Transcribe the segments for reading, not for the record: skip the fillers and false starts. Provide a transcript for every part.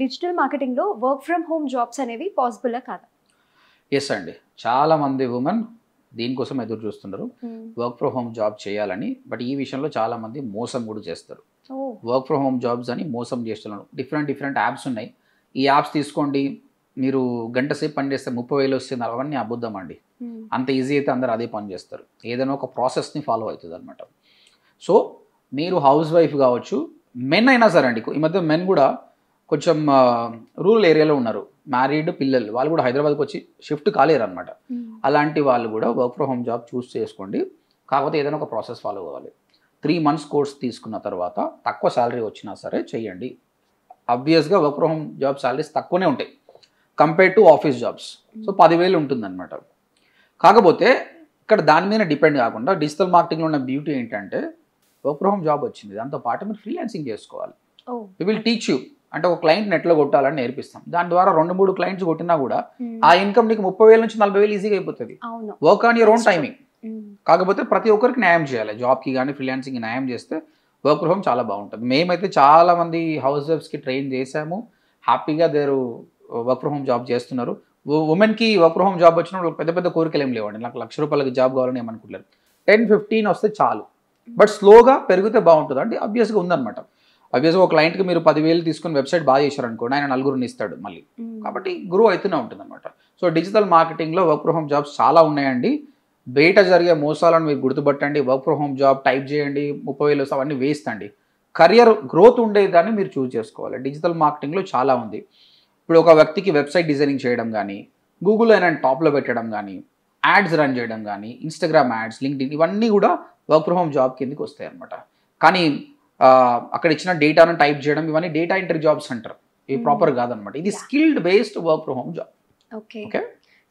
Digital మార్కెటింగ్లో work from home jobs అనేవి పాసిబుల్లా కాదా? ఎస్ అండి, చాలామంది ఉమెన్ దీనికోసం ఎదురు చూస్తున్నారు వర్క్ ఫ్రమ్ హోమ్ జాబ్ చేయాలని. బట్ ఈ విషయంలో చాలామంది మోసం కూడా చేస్తారు. వర్క్ ఫ్రమ్ హోమ్ జాబ్స్ అని మోసం చేస్తున్నారు. డిఫరెంట్ యాప్స్ ఉన్నాయి. ఈ యాప్స్ తీసుకోండి, మీరు గంట సేపు పని చేస్తే 30,000 వస్తుంది, అవన్నీ అబద్ధం అండి. అంత ఈజీ అయితే అందరు అదే పని చేస్తారు. ఏదైనా ఒక ప్రాసెస్ని ఫాలో అవుతుంది అనమాట. సో మీరు హౌస్ వైఫ్ కావచ్చు, మెన్ అయినా సరే అండి. ఈ మధ్య మెన్ కూడా కొంచెం రూరల్ ఏరియాలో ఉన్నారు, మ్యారీడ్ పిల్లలు, వాళ్ళు కూడా హైదరాబాద్కి వచ్చి షిఫ్ట్ కాలేరు అనమాట. అలాంటి వాళ్ళు కూడా వర్క్ ఫ్రమ్ హోమ్ జాబ్ చూస్ చేసుకోండి. కాకపోతే ఏదైనా ఒక ప్రాసెస్ ఫాలో అవ్వాలి. 3 months కోర్స్ తీసుకున్న తర్వాత తక్కువ శాలరీ వచ్చినా సరే చేయండి. ఆబ్వియస్గా work from home job salaries తక్కువనే ఉంటాయి compare to office jobs. So 10,000 ఉంటుందన్నమాట. కాకపోతే ఇక్కడ దాని మీద డిపెండ్ కాకుండా డిజిటల్ మార్కెటింగ్లో ఉన్న బ్యూటీ ఏంటంటే వర్క్ ఫ్రమ్ హోమ్ జాబ్ వచ్చింది, దాంతో పాటు మీరు ఫ్రీలాన్సింగ్ చేసుకోవాలి. We will teach you. అంటే ఒక క్లయింట్ నెట్లో కొట్టాలని నేర్పిస్తాం. దాని ద్వారా 2-3 క్లయింట్స్ కొట్టినా కూడా ఆ ఇన్కమ్ నీకు 30,000 నుంచి 40,000 ఈజీగా అయిపోతుంది. Work on your own timing. కాకపోతే ప్రతి ఒక్కరికి న్యాయం చేయాలి. జాబ్కి కానీ ఫ్రీలాన్సింగ్కి న్యాయం చేస్తే వర్క్ ఫ్రమ్ హోమ్ చాలా బాగుంటుంది. మేమైతే చాలామంది హౌస్ వైఫ్స్కి ట్రైన్ చేసాము, హ్యాపీగా దేరు వర్క్ ఫ్రమ్ హోమ్ జాబ్ చేస్తున్నారు. ఉమెన్కి వర్క్ ఫ్రమ్ హోమ్ జాబ్ వచ్చినప్పుడు పెద్ద పెద్ద కోరికలు ఏం లేవండి. నాకు ₹1,00,000 జాబ్ కావాలని ఏమనుకుంటారు. 10-15 వస్తే చాలు. బట్ స్లోగా పెరిగితే బాగుంటుంది. అంటే ఆబ్వియస్గా ఉందన్నమాట. ఆబ్వియస్గా ఒక క్లయింట్కి మీరు 10,000 తీసుకుని వెబ్సైట్ బాగా చేశారనుకోండి, ఆయన 4 ఇస్తాడు మళ్ళీ. కాబట్టి గ్రో అవుతూనే ఉంటుంది అనమాట. సో డిజిటల్ మార్కెటింగ్లో వర్క్ ఫ్రమ్ హోమ్ జాబ్స్ చాలా ఉన్నాయండి. బయట జరిగే మోసాలను మీరు గుర్తుపట్టండి. Work from home job type చేయండి, 30,000 అవన్నీ వేస్ట్ అండి. కరియర్ గ్రోత్ ఉండేదాన్ని మీరు చూస్ చేసుకోవాలి. డిజిటల్ మార్కెటింగ్లో చాలా ఉంది. ఇప్పుడు ఒక వ్యక్తికి వెబ్సైట్ డిజైనింగ్ చేయడం కానీ, గూగుల్ అయినా టాప్లో పెట్టడం కానీ, యాడ్స్ రన్ చేయడం కానీ, ఇన్స్టాగ్రామ్ యాడ్స్, లింక్డ్ఇన్, ఇవన్నీ కూడా వర్క్ ఫ్రమ్ హోమ్ జాబ్ కిందకి వస్తాయి అనమాట. కానీ అక్కడ ఇచ్చిన డేటాను టైప్ చేయడం, ఇవన్నీ డేటా ఎంట్రీ జాబ్స్ అంటారు. ఇవి ప్రాపర్ కాదనమాట. ఇది skilled based work from home job. Okay.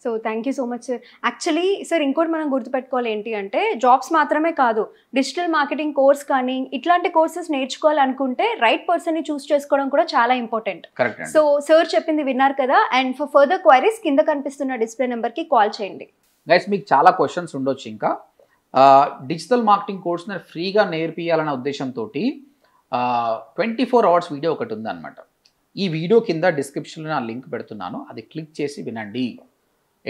So thank you so much sir. Actually sir ఇంకోటి మనం గుర్తుపెట్టుకోవాలి ఏంటి అంటే, జాబ్స్ మాత్రమే కాదు, డిజిటల్ మార్కెటింగ్ కోర్స్ కానీ ఇట్లాంటి కోర్సెస్ నేర్చుకోవాలనుకుంటే రైట్ పర్సన్ని చూస్ చేసుకోవడం కూడా చాలా ఇంపార్టెంట్. సో సార్ చెప్పింది విన్నారు కదా. అండ్ ఫర్ ఫర్దర్ క్వైరీస్ కింద కనిపిస్తున్న డిస్ప్లే నెంబర్కి కాల్ చేయండి. గైస్, మీకు చాలా క్వశ్చన్స్ ఉండొచ్చు. ఇంకా డిజిటల్ మార్కెటింగ్ కోర్స్ని ఫ్రీగా నేర్పియాలన్న ఉద్దేశంతో 24 hours వీడియో ఒకటి ఉందన్నమాట. ఈ వీడియో కింద డిస్క్రిప్షన్లో నా లింక్ పెడుతున్నాను, అది క్లిక్ చేసి వినండి.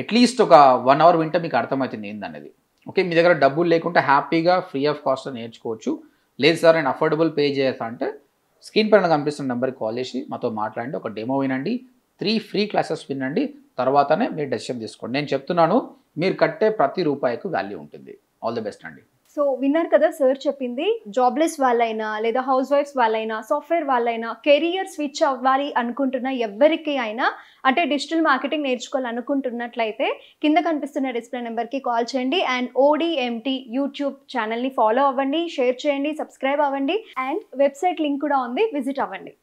అట్లీస్ట్ ఒక 1 hour వింటే మీకు అర్థమవుతుంది ఏందనేది. ఓకే, మీ దగ్గర డబ్బులు లేకుంటే హ్యాపీగా ఫ్రీ ఆఫ్ కాస్ట్ నేర్చుకోవచ్చు. లేదు సార్ నేను అఫోర్డబుల్ పే చేస్తా అంటే స్క్రీన్ పైన కనిపిస్తున్న నెంబర్కి కాల్ చేసి మాతో మాట్లాడండి. ఒక డెమో వినండి, 3 ఫ్రీ క్లాసెస్ వినండి, తర్వాతనే మీరు డెసిషన్ తీసుకోండి. నేను చెప్తున్నాను, మీరు కట్టే ప్రతి రూపాయికి వాల్యూ ఉంటుంది. ఆల్ ది బెస్ట్ అండి. సో విన్నారు కదా సార్ చెప్పింది. జాబ్లెస్ వాళ్ళైనా లేదా హౌస్ వైఫ్స్ వాళ్ళైనా సాఫ్ట్వేర్ వాళ్ళైనా కెరియర్ స్విచ్ అవ్వాలి అనుకుంటున్న ఎవరికి అయినా, అంటే డిజిటల్ మార్కెటింగ్ నేర్చుకోవాలనుకుంటున్నట్లయితే కింద కనిపిస్తున్న డిస్ప్లే నెంబర్కి కాల్ చేయండి. అండ్ ODMT యూట్యూబ్ ఛానల్ని ఫాలో అవ్వండి, షేర్ చేయండి, సబ్స్క్రైబ్ అవ్వండి. అండ్ వెబ్సైట్ లింక్ కూడా ఉంది, విజిట్ అవ్వండి.